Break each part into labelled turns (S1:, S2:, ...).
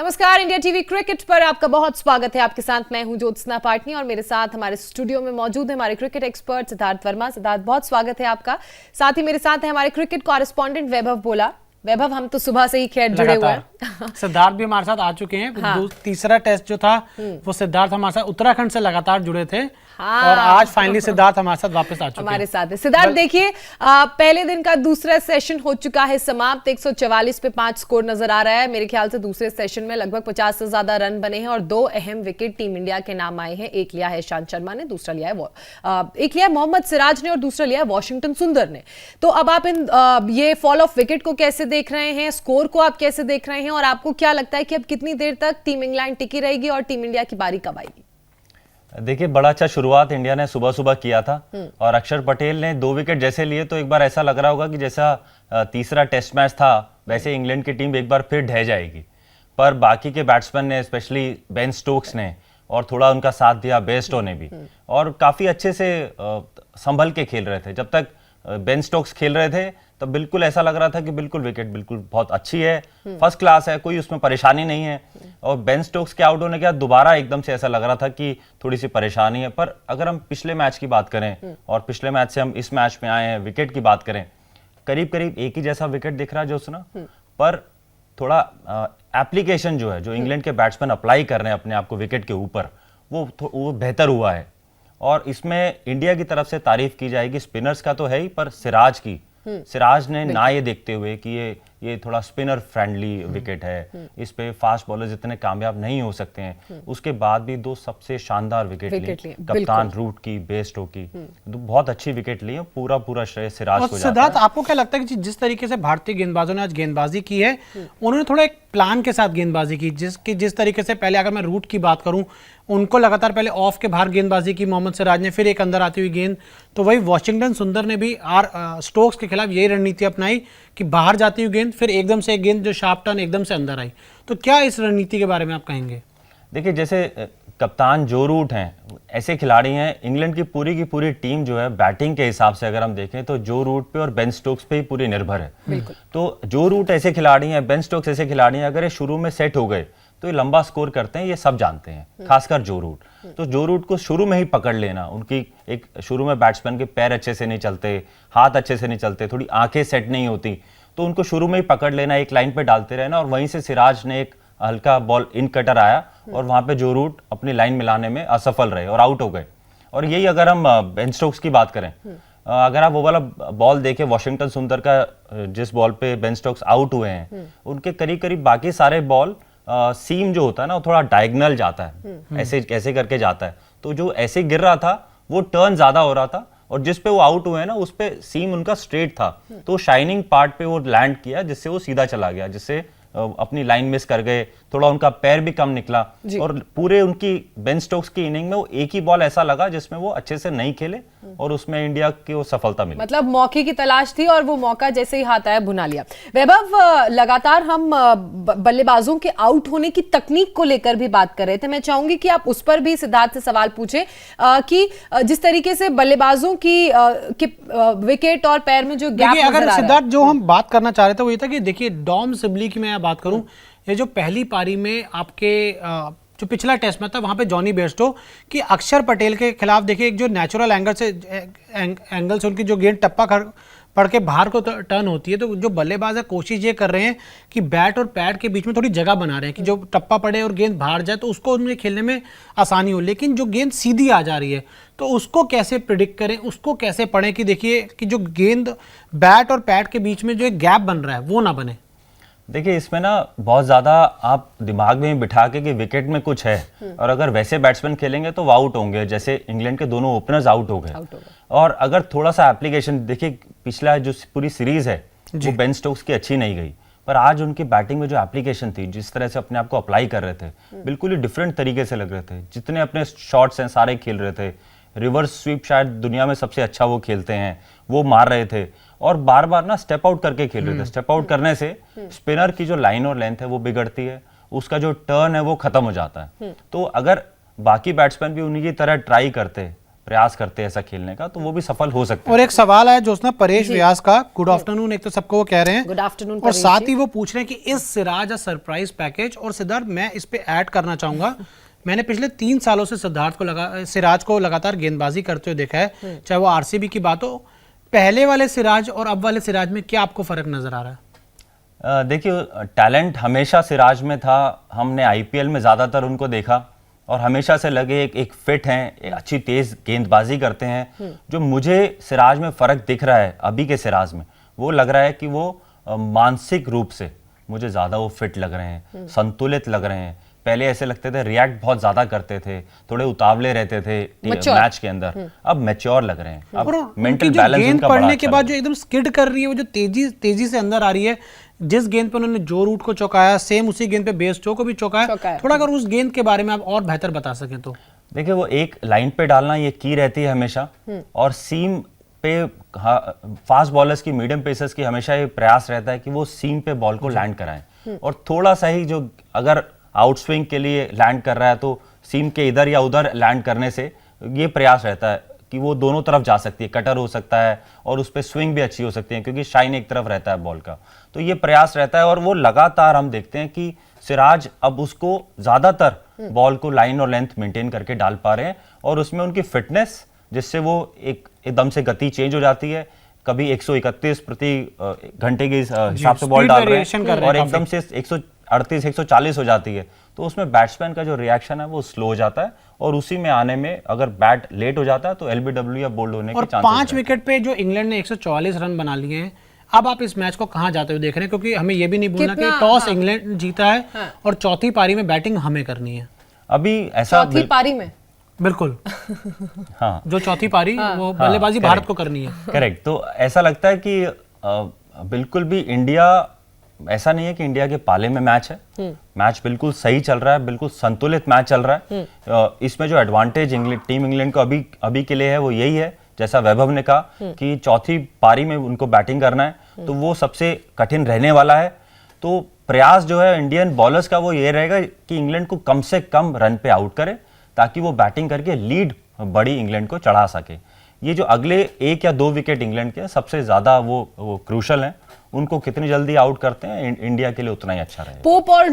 S1: नमस्कार, India TV cricket पर आपका बहुत स्वागत है। आपके साथ मैं हूं ज्योत्सना पाटनी और मेरे साथ हमारे स्टूडियो में मौजूद है हमारे क्रिकेट एक्सपर्ट सिद्धार्थ वर्मा। सिद्धार्थ, बहुत स्वागत है आपका। साथ ही मेरे साथ है हमारे क्रिकेट कॉरेस्पॉन्डेंट वैभव बोला। वैभव, हम तो सुबह से ही खैर जुड़े हुए हैं।
S2: सिद्धार्थ भी हमारे साथ आ चुके हैं। हाँ। तीसरा टेस्ट जो था वो सिद्धार्थ हमारे साथ उत्तराखंड से लगातार जुड़े थे। हाँ। और आज फाइनली सिद्धार्थ हमारे साथ वापस आ चुके हैं।
S1: हमारे साथ है सिद्धार्थ। देखिए, पहले दिन का दूसरा सेशन हो चुका है समाप्त। 144 पे 5 स्कोर नजर आ रहा है। मेरे ख्याल से दूसरे सेशन में लगभग 50 से ज्यादा रन बने हैं और 2 अहम विकेट टीम इंडिया के नाम आए हैं। एक लिया है ईशांत शर्मा ने, दूसरा लिया है एक लिया मोहम्मद सिराज ने और दूसरा लिया है वॉशिंगटन सुंदर ने। तो अब आप ये फॉल ऑफ विकेट को कैसे देख रहे हैं, स्कोर को आप कैसे देख रहे हैं, और आपको क्या लगता है कि अब कितनी देर तक टीम इंग्लैंड टिकी रहेगी और टीम इंडिया की बारी कब आएगी?
S3: देखिए, बड़ा अच्छा शुरुआत इंडिया ने सुबह सुबह किया था और अक्षर पटेल ने 2 विकेट जैसे लिए तो एक बार ऐसा लग रहा होगा कि जैसा तीसरा टेस्ट मैच था वैसे इंग्लैंड की टीम एक बार फिर ढह जाएगी। पर बाकी के बैट्समैन ने, स्पेशली बेन स्टोक्स ने और थोड़ा उनका साथ दिया बेयरस्टो ने भी, और काफी अच्छे से संभल के खेल रहे थे। जब तक बेन स्टोक्स खेल रहे थे तब बिल्कुल ऐसा लग रहा था कि बिल्कुल विकेट बिल्कुल बहुत अच्छी है, फर्स्ट क्लास है, कोई उसमें परेशानी नहीं है। और बेन स्टोक्स के आउट होने के बाद दोबारा एकदम से ऐसा लग रहा था कि थोड़ी सी परेशानी है। पर अगर हम पिछले मैच की बात करें और पिछले मैच से हम इस मैच में आए हैं, विकेट की बात करें, करीब करीब एक ही जैसा विकेट दिख रहा है ज्योत्सना। पर थोड़ा एप्लीकेशन जो है, जो इंग्लैंड के बैट्समैन अप्लाई कर रहे हैं अपने आप को विकेट के ऊपर, वो बेहतर हुआ है। और इसमें इंडिया की तरफ से तारीफ की जाएगी। स्पिनर्स का तो है ही, पर सिराज ने ना ये देखते हुए कि ये थोड़ा स्पिनर फ्रेंडली विकेट है, इस पे फास्ट बॉलर्स इतने कामयाब नहीं हो सकते हैं, उसके बाद भी 2 सबसे शानदार विकेट लिए, कप्तान रूट की, बेयरस्टो की, तो बहुत अच्छी विकेट ली है। पूरा श्रेय सिराज को जाता है।
S2: सिद्धार्थ, आपको क्या लगता है कि जिस तरीके से भारतीय गेंदबाजों ने आज गेंदबाजी की है, उन्होंने थोड़ा एक प्लान के साथ गेंदबाजी की, जिस तरीके से पहले अगर मैं रूट की बात करूं, उनको लगातार पहले ऑफ के बाहर गेंदबाजी की मोहम्मद सिराज ने, फिर एक अंदर आती हुई गेंद, तो वही वॉशिंगटन सुंदर ने भी स्टोक्स के खिलाफ यही रणनीति अपनाई कि बाहर जाती हुई गेंद, फिर एकदम से एक गेंद जो शार्प टर्न एकदम से अंदर आई। तो क्या इस रणनीति के बारे में आप कहेंगे?
S3: देखिए, जैसे कप्तान जो रूट हैं, ऐसे खिलाड़ी हैं। इंग्लैंड की पूरी टीम जो है बैटिंग के हिसाब से अगर हम देखें तो जो रूट पे और बेन स्टोक्स पे ही पूरी निर्भर है। तो जो रूट ऐसे खिलाड़ी हैं, बेन स्टोक्स ऐसे खिलाड़ी हैं, अगर ये शुरू में सेट हो गए तो ये लंबा स्कोर करते हैं, ये सब जानते हैं, खासकर जो रूट। तो जो रूट को शुरू में ही पकड़ लेना, उनकी एक शुरू में बैट्समैन के पैर अच्छे से नहीं चलते, हाथ अच्छे से नहीं चलते, थोड़ी आंखें सेट नहीं होती, तो उनको शुरू में ही पकड़ लेना, एक लाइन पे डालते रहना। और वहीं से सिराज ने एक हल्का बॉल इन कटर आया और वहां पे जो रूट अपनी लाइन मिलाने में असफल रहे और आउट हो गए। और यही अगर हम बेन स्टोक्स की बात करें, अगर आप वो वाला बॉल देखें वॉशिंगटन सुंदर का, जिस बॉल पे बेन स्टोक्स आउट हुए हैं, उनके करीब करीब बाकी सारे बॉल सीम जो होता है ना, वो थोड़ा डायगोनल जाता है, ऐसे करके जाता है। तो जो ऐसे गिर रहा था वो टर्न ज्यादा हो रहा था, और जिस पे वो आउट हुए हैं ना, उस पे सीम उनका स्ट्रेट था, तो शाइनिंग पार्ट पे वो लैंड किया, जिससे वो सीधा चला गया, जिससे अपनी लाइन मिस कर गए, थोड़ा उनका पैर भी कम निकला। और पूरे उनकी बेन स्टोक्स की इनिंग में वो एक ही बॉल ऐसा लगा जिसमें वो अच्छे से नहीं खेले और उसमें इंडिया की वो सफलता मिली।
S1: मतलब मौके की तलाश थी और वो मौका जैसे ही हाथ आया भुना लिया। वैभव, लगातार हम बल्लेबाजों के आउट होने की तकनीक को लेकर भी बात कर रहे थे। मैं चाहूंगी कि आप उस पर भी सिद्धार्थ से सवाल पूछे कि जिस तरीके से बल्लेबाजों की विकेट और पैर में जो गैप,
S2: अगर सिद्धार्थ जो हम बात करना चाह रहे थे वो ये था कि देखिए, डॉम सिबली की मैं बात करूं, ये जो पहली पारी में आपके जो पिछला टेस्ट में था वहां पे जॉनी बेयरस्टो कि अक्षर पटेल के खिलाफ देखिए, एक जो नेचुरल एंगल से उनकी जो गेंद टप्पा पड़ के बाहर को टर्न होती है, तो जो बल्लेबाज है कोशिश ये कर रहे हैं कि बैट और पैड के बीच में थोड़ी जगह बना रहे हैं कि जो टप्पा पड़े और गेंद बाहर जाए तो उसको उनके खेलने में आसानी हो। लेकिन जो गेंद सीधी आ जा रही है तो उसको कैसे प्रिडिक्ट करें, उसको कैसे पढ़ें कि देखिए कि जो गेंद बैट और पैड के बीच में जो एक गैप बन रहा है वो ना बने।
S3: देखिए, इसमें ना बहुत ज्यादा आप दिमाग में बिठा के कि विकेट में कुछ है और अगर वैसे बैट्समैन खेलेंगे तो वो आउट होंगे, जैसे इंग्लैंड के दोनों ओपनर्स आउट हो गए। और अगर थोड़ा सा एप्लीकेशन देखिए, पिछला जो पूरी सीरीज है वो बेन स्टोक्स की अच्छी नहीं गई, पर आज उनकी बैटिंग में जो एप्लीकेशन थी, जिस तरह से अपने आप को अप्लाई कर रहे थे, बिल्कुल ही डिफरेंट तरीके से लग रहे थे। जितने अपने शॉट्स हैं सारे खेल रहे थे, रिवर्स स्वीप शायद दुनिया में सबसे अच्छा वो खेलते हैं, वो मार रहे थे और बार बार ना स्टेप आउट करके खेल रहे थे। स्टेप आउट करने से स्पिनर की जो लाइन और लेंथ है वो बिगड़ती है, उसका जो टर्न है वो खत्म हो जाता है। तो अगर बाकी बैट्समैन भी उन्हीं की तरह ट्राई करते प्रयास करते हैं ऐसा खेलने का, तो वो भी सफल हो सकते हैं।
S2: और एक सवाल है जोत्सना परेश व्यास का, गुड आफ्टरनून एक तो सबको वो कह रहे हैं,
S1: गुड आफ्टरनून
S2: और साथ ही वो पूछ रहे हैं कि इस सिराज सरप्राइज पैकेज, और सिद्धार्थ मैं इस पे ऐड करना चाहूंगा, मैंने पिछले 3 सालों से सिराज को लगातार गेंदबाजी करते हुए देखा है, चाहे वो आरसीबी की बात हो। पहले वाले सिराज और अब वाले सिराज में क्या आपको फर्क नजर आ रहा है?
S3: देखिए, टैलेंट हमेशा सिराज में था, हमने आईपीएल में ज्यादातर उनको देखा और हमेशा से लगे एक फिट हैं, एक अच्छी तेज गेंदबाजी करते हैं। जो मुझे सिराज में फर्क दिख रहा है अभी के सिराज में, वो लग रहा है कि वो मानसिक रूप से मुझे ज्यादा वो फिट लग रहे हैं, संतुलित लग रहे हैं। पहले ऐसे लगते थे रिएक्ट बहुत ज्यादा करते थे, थोड़े उतावले रहते थे मैच के अंदर, अब मैच्योर लग रहे हैं, अब मेंटल बैलेंस
S2: गेंद
S3: उनका
S2: पड़ने
S3: बड़ा
S2: के
S3: अच्छा
S2: बाद जो एकदम स्किड कर रही है, वो जो तेजी से अंदर आ रही है, जिस गेंद पे उन्होंने जो रूट को चौकाया, सेम उसी गेंद पे बेयरस्टो को भी चौकाया। थोड़ा अगर उस गेंद के बारे में आप और बेहतर बता सकें तो।
S3: देखिए, वो एक लाइन पे डालना ये की रहती है हमेशा, और सीम पे फास्ट बॉलर्स की, मीडियम पेसर्स की हमेशा ये प्रयास रहता है कि वो सीम पे बॉल को लैंड कराएं, और थोड़ा सा ही जो अगर आउट स्विंग के लिए लैंड कर रहा है तो सीम के इधर या उधर लैंड करने से ये प्रयास रहता है कि वो दोनों तरफ जा सकती है, कटर हो सकता है और उस पर स्विंग भी अच्छी हो सकती है, क्योंकि शाइन एक तरफ रहता है बॉल का। तो ये प्रयास रहता है और वो लगातार हम देखते हैं कि सिराज अब उसको ज्यादातर बॉल को लाइन और लेंथ मेंटेन करके डाल पा रहे हैं, और उसमें उनकी फिटनेस, जिससे वो एकदम से गति चेंज हो जाती है, कभी 131 प्रति घंटे के हिसाब से बॉल डाल रहे हैं और एकदम से 138 140 हो जाती है, तो उसमें बैट्समैन का जो रिएक्शन है वो स्लो हो जाता है, और उसी में आने में अगर बैट लेट हो जाता है तो एलबीडब्ल्यू या बोल्ड होने के चांसेस।
S2: 5 विकेट पे जो इंग्लैंड ने 144 रन बना लिए हैं, अब आप इस मैच को कहां जाते हुए देख रहे हैं? क्योंकि हमें ये भी नहीं भूलना कि टॉस इंग्लैंड जीता है और चौथी पारी में बैटिंग हमें करनी है।
S3: अभी ऐसा
S1: चौथी पारी में
S2: बिल्कुल
S3: हाँ,
S2: जो चौथी पारी वो बल्लेबाजी भारत को करनी है।
S3: करेक्ट। तो ऐसा लगता है कि बिल्कुल भी इंडिया, ऐसा नहीं है कि इंडिया के पाले में मैच है, मैच बिल्कुल सही चल रहा है, बिल्कुल संतुलित मैच चल रहा है। इसमें जो एडवांटेज टीम इंग्लैंड को अभी के लिए है वो यही है, जैसा वैभव ने कहा कि चौथी पारी में उनको बैटिंग करना है, तो वो सबसे कठिन रहने वाला है। तो प्रयास जो है इंडियन बॉलर्स का वो ये रहेगा कि इंग्लैंड को कम से कम रन पे आउट करे, ताकि वो बैटिंग करके लीड बड़ी इंग्लैंड को चढ़ा सके। ये जो अगले 1 या 2 विकेट इंग्लैंड के सबसे ज्यादा वो क्रूशल हैं, उनको कितनी जल्दी आउट करते हैं इंडिया के लिए उतना ही अच्छा रहेगा।
S1: पोप और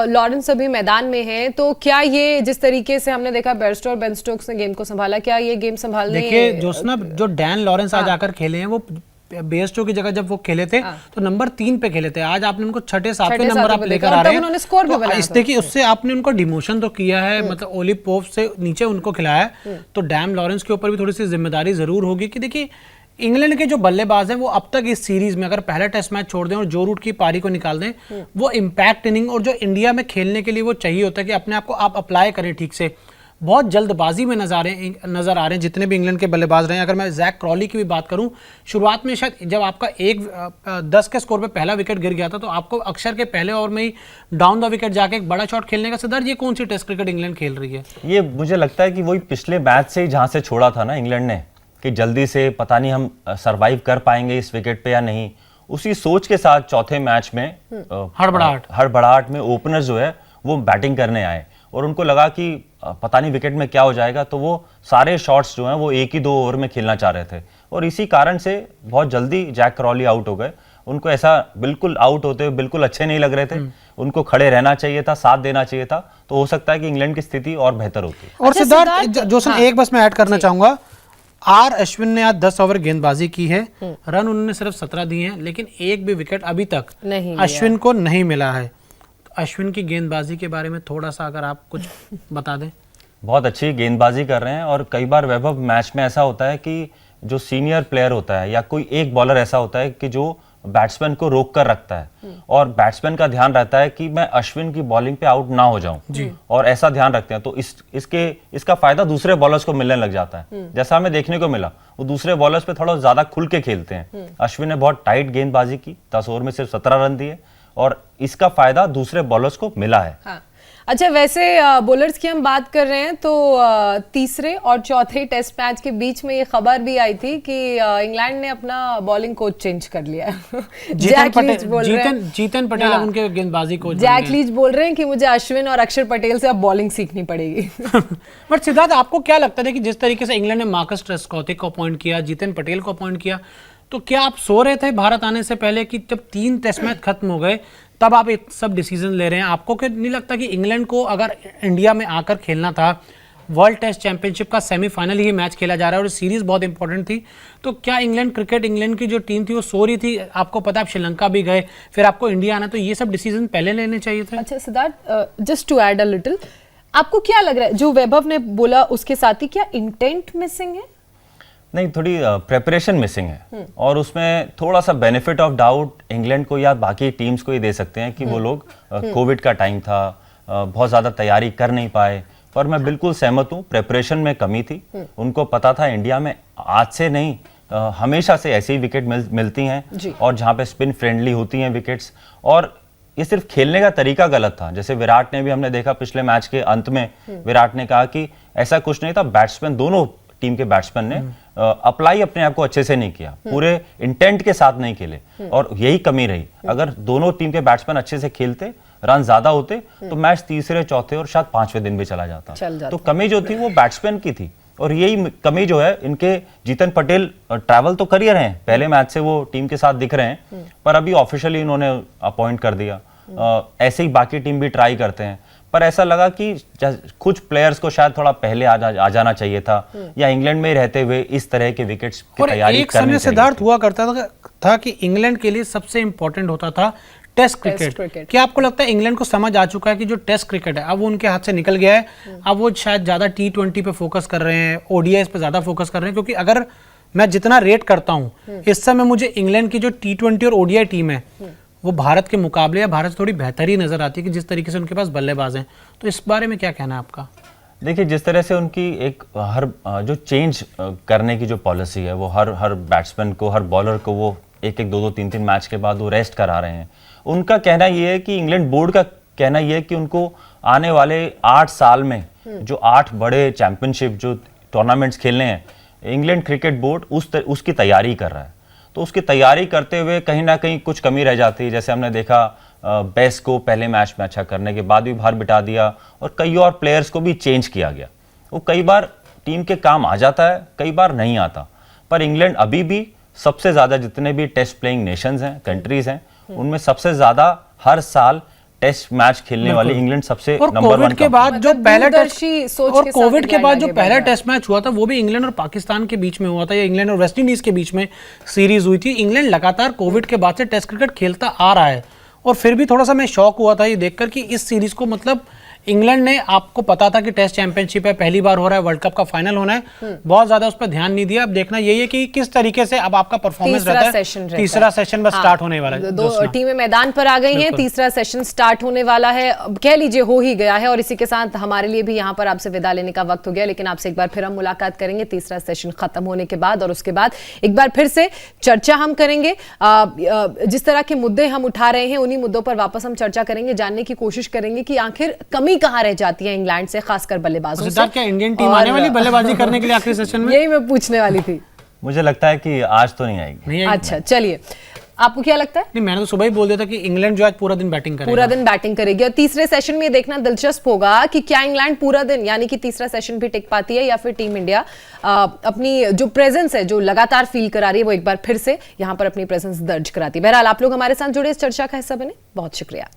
S1: लॉरेंस अभी मैदान में हैं, तो क्या ये जिस तरीके से हमने देखा बेयरस्टो और बेन स्टोक्स ने गेम को संभाला, क्या ये गेम संभालने?
S2: देखिए जोत्सना, जो डैन लॉरेंस आज आकर खेले हैं, वो बेयरस्टो की जगह जब वो खेले थे तो नंबर 3 पे खेले थे, आज आपने उनको 6-7वें नंबर आप लेकर आ रहे हैं।
S1: उन्होंने स्कोर भी बनाया।
S2: देखिए उससे आपने उनको डिमोशन तो किया है, मतलब ओली पोप से नीचे उनको खिलाया है, तो डैन लॉरेंस के ऊपर भी थोड़ी सी जिम्मेदारी जरूर होगी कि देखिए इंग्लैंड के जो बल्लेबाज हैं वो अब तक इस सीरीज में अगर पहला टेस्ट मैच छोड़ दें और जो रूट की पारी को निकाल दें, वो इम्पैक्ट इनिंग और जो इंडिया में खेलने के लिए वो चाहिए होता है कि अपने आप को आप अप्लाई करें ठीक से। बहुत जल्दबाजी में नजर आ रहे हैं जितने भी इंग्लैंड के बल्लेबाज रहे हैं। अगर मैं जैक क्रॉली की भी बात करूं, शुरुआत में शायद जब आपका 10 के स्कोर पे पहला विकेट गिर गया था, तो आपको अक्षर के पहले ओवर में ही डाउन द विकेट जाके एक बड़ा शॉट खेलने का। सिद्धार्थ, ये कौन सी टेस्ट क्रिकेट इंग्लैंड खेल रही है?
S3: ये मुझे लगता है कि वही पिछले मैच से जहां से छोड़ा था ना इंग्लैंड ने, कि जल्दी से पता नहीं हम सरवाइव कर पाएंगे इस विकेट पे या नहीं, उसी सोच के साथ चौथे मैच में हड़बड़ाहट में ओपनर्स जो है वो बैटिंग करने आए, और उनको लगा कि पता नहीं विकेट में क्या हो जाएगा, तो वो सारे शॉट्स जो हैं वो 1 ही 2 ओवर में खेलना चाह रहे थे, और इसी कारण से बहुत जल्दी जैक क्रॉली आउट हो गए। उनको ऐसा बिल्कुल आउट होते हुए बिल्कुल अच्छे नहीं लग रहे थे, उनको खड़े रहना चाहिए था, साथ देना चाहिए था, तो हो सकता है कि इंग्लैंड की स्थिति और बेहतर होती।
S2: और सिद्धार्थ जोसन, एक बस मैं ऐड करना चाहूंगा, आर अश्विन ने आज 10 ओवर गेंदबाजी की है, रन उन्होंने सिर्फ 17 दिए हैं, लेकिन एक भी विकेट अभी तक अश्विन को नहीं मिला है। अश्विन की गेंदबाजी के बारे में थोड़ा सा अगर आप कुछ बता दें।
S3: बहुत अच्छी गेंदबाजी कर रहे हैं, और कई बार वैभव मैच में ऐसा होता है कि जो सीनियर प्लेयर होता है या कोई एक बॉलर ऐसा होता है कि जो बैट्समैन को रोक कर रखता है, और बैट्समैन का ध्यान रहता है कि मैं अश्विन की बॉलिंग पे आउट ना हो जाऊं, और ऐसा ध्यान रखते हैं, तो इसका फायदा दूसरे बॉलर्स को मिलने लग जाता है। जैसा हमें देखने को मिला, वो दूसरे बॉलर्स पे थोड़ा ज्यादा खुल के खेलते हैं। अश्विन ने बहुत टाइट गेंदबाजी की, 10 ओवर में सिर्फ 17 रन दिए, और इसका फायदा दूसरे बॉलर्स को मिला है।
S1: अच्छा, वैसे बॉलर्स की हम बात कर रहे हैं तो तीसरे और चौथे टेस्ट मैच के बीच में ये खबर भी आई थी कि इंग्लैंड ने अपना बॉलिंग कोच चेंज कर लिया है।
S2: जीतन पटेल अब उनके गेंदबाजी कोच
S1: जैक लीच बोल रहे हैं कि मुझे अश्विन और अक्षर पटेल से अब बॉलिंग सीखनी पड़ेगी।
S2: बट सिद्धार्थ, आपको क्या लगता है कि जिस तरीके से इंग्लैंड ने मार्कस ट्रेस्कॉथिक को अपॉइंट किया, जीतन पटेल को अपॉइंट किया, तो क्या आप सो रहे थे भारत आने से पहले कि जब 3 टेस्ट मैच खत्म हो गए तब आप एक सब डिसीजन ले रहे हैं? आपको क्या नहीं लगता कि इंग्लैंड को अगर इंडिया में आकर खेलना था, वर्ल्ड टेस्ट चैंपियनशिप का सेमीफाइनल ही मैच खेला जा रहा है और सीरीज बहुत इंपॉर्टेंट थी, तो क्या इंग्लैंड की जो टीम थी वो सो रही थी? आपको पता है आप श्रीलंका भी गए, फिर आपको इंडिया आना, तो ये सब डिसीजन पहले लेने चाहिए थे।
S1: अच्छा Siddharth, just to add a little, आपको क्या लग रहा है जो वैभव ने बोला उसके साथ ही, क्या इंटेंट मिसिंग है?
S3: नहीं, थोड़ी प्रेपरेशन मिसिंग है और उसमें थोड़ा सा बेनिफिट ऑफ डाउट इंग्लैंड को या बाकी टीम्स को ही दे सकते हैं कि वो लोग कोविड का टाइम था, बहुत ज़्यादा तैयारी कर नहीं पाए। पर मैं बिल्कुल सहमत हूँ, प्रेपरेशन में कमी थी। उनको पता था इंडिया में आज से नहीं हमेशा से ऐसी विकेट मिलती हैं और जहाँ पे स्पिन फ्रेंडली होती हैं विकेट्स, और ये सिर्फ खेलने का तरीका गलत था। जैसे विराट ने भी, हमने देखा पिछले मैच के अंत में विराट ने कहा कि ऐसा कुछ नहीं था, बैट्समैन दोनों टीम के बैट्समैन ने अप्लाई अपने आप को अच्छे से नहीं किया, पूरे इंटेंट के साथ नहीं खेले और यही कमी रही। अगर दोनों टीम के बैट्समैन अच्छे से खेलते, रन ज्यादा होते, तो मैच तीसरे, चौथे और शायद 5वें दिन भी चला जाता। तो कमी जो थी वो बैट्समैन की थी और यही कमी जो है इनके, जीतन पटेल ट्रैवल तो कर ही रहे हैं, पहले मैच से वो टीम के साथ दिख रहे हैं, पर अभी ऑफिशियली इन्होंने अपॉइंट कर दिया। ऐसे ही बाकी टीम भी ट्राई करते हैं, पर ऐसा लगा कि कुछ प्लेयर्स को शायद थोड़ा पहले आ जाना चाहिए था या इंग्लैंड में ही रहते हुए इस तरह के विकेट्स की तैयारी
S2: एक समय सिद्धार्थ हुआ करता था कि इंग्लैंड के लिए सबसे इंपॉर्टेंट होता था टेस्ट क्रिकेट। क्या आपको लगता है इंग्लैंड को समझ आ चुका है कि जो टेस्ट क्रिकेट है अब वो उनके हाथ से निकल गया है, अब वो शायद ज्यादा T20 पे फोकस कर रहे हैं, ODIs पे ज्यादा फोकस कर रहे हैं? क्योंकि अगर मैं जितना रेट करता हूँ इस समय, मुझे इंग्लैंड की जो T20 और ODI टीम है वो भारत के मुकाबले या भारत से थोड़ी बेहतर ही नजर आती है कि जिस तरीके से उनके पास बल्लेबाज हैं। तो इस बारे में क्या कहना है आपका?
S3: देखिए, जिस तरह से उनकी एक हर जो चेंज करने की जो पॉलिसी है, वो हर बैट्समैन को, हर बॉलर को वो एक 2-2, 3-3 मैच के बाद वो रेस्ट करा रहे हैं। उनका कहना ये है कि इंग्लैंड बोर्ड का कहना ये है कि उनको आने वाले 8 साल में जो 8 बड़े चैंपियनशिप जो टूर्नामेंट्स खेलने हैं, इंग्लैंड क्रिकेट बोर्ड उसकी तैयारी कर रहा है। तो उसकी तैयारी करते हुए कहीं ना कहीं कुछ कमी रह जाती है। जैसे हमने देखा बेस को पहले मैच में अच्छा करने के बाद भी बाहर बिठा दिया और कई और प्लेयर्स को भी चेंज किया गया। वो कई बार टीम के काम आ जाता है, कई बार नहीं आता। पर इंग्लैंड अभी भी सबसे ज़्यादा, जितने भी टेस्ट प्लेइंग नेशंस हैं, कंट्रीज हैं, उनमें सबसे ज़्यादा हर साल टेस्ट मैच खेलने वाली इंग्लैंड सबसे नंबर 1
S2: के बाद जो पहला टेस्ट, और कोविड के बाद जो पहला टेस्ट मैच हुआ था वो भी इंग्लैंड और पाकिस्तान के बीच में हुआ था, या इंग्लैंड और वेस्ट इंडीज के बीच में सीरीज हुई थी। इंग्लैंड लगातार कोविड के बाद से टेस्ट क्रिकेट खेलता आ रहा है और फिर भी थोड़ा सा मैं शॉक हुआ था ये देखकर कि इस सीरीज को, मतलब इंग्लैंड ने, आपको पता था कि टेस्ट चैंपियनशिप है, पहली बार हो रहा है, वर्ल्ड कप का फाइनल होना है, बहुत ज्यादा उस पर ध्यान नहीं दिया। अब देखना यही है कि किस तरीके से अब आपका परफॉर्मेंस रहता है। तीसरा सेशन बस स्टार्ट होने वाला है,
S1: 2 टीमें मैदान पर आ गई हैं, तीसरा सेशन स्टार्ट होने वाला है, कह लीजिए हो ही गया है। और इसी के साथ हमारे लिए भी यहाँ पर आपसे विदा लेने का वक्त हो गया, लेकिन आपसे एक बार फिर हम मुलाकात करेंगे तीसरा सेशन खत्म होने के बाद, और उसके बाद एक बार फिर से चर्चा हम करेंगे। जिस तरह के मुद्दे हम उठा रहे हैं उन्हीं मुद्दों पर वापस हम चर्चा करेंगे, जानने की कोशिश करेंगे कि आखिर कमी कहाँ रह जाती है इंग्लैंड से, खासकर बल्लेबाजों से।
S2: क्या इंडियन टीम आने वाली बल्लेबाजी करने के लिए आखिरी सेशन में?
S1: यही मैं पूछने वाली थी।
S3: मुझे लगता है कि आज तो नहीं आएगी।
S1: अच्छा, चलिए, आपको क्या लगता है?
S2: नहीं, मैंने तो सुबह ही बोल दिया था कि इंग्लैंड जो आज पूरा दिन बैटिंग करेगी।
S1: पूरा दिन बैटिंग करेगी और तीसरे सेशन में देखना दिलचस्प होगा कि क्या इंग्लैंड पूरा दिन, यानी कि तीसरा सेशन भी टिक पाती है, या फिर टीम इंडिया अपनी जो प्रेजेंस है, जो लगातार फील करा रही है, वो एक बार फिर से यहाँ पर अपनी प्रेजेंस दर्ज कराती है। बहरहाल आप लोग हमारे साथ जुड़े, इस चर्चा का हिस्सा बने, बहुत शुक्रिया।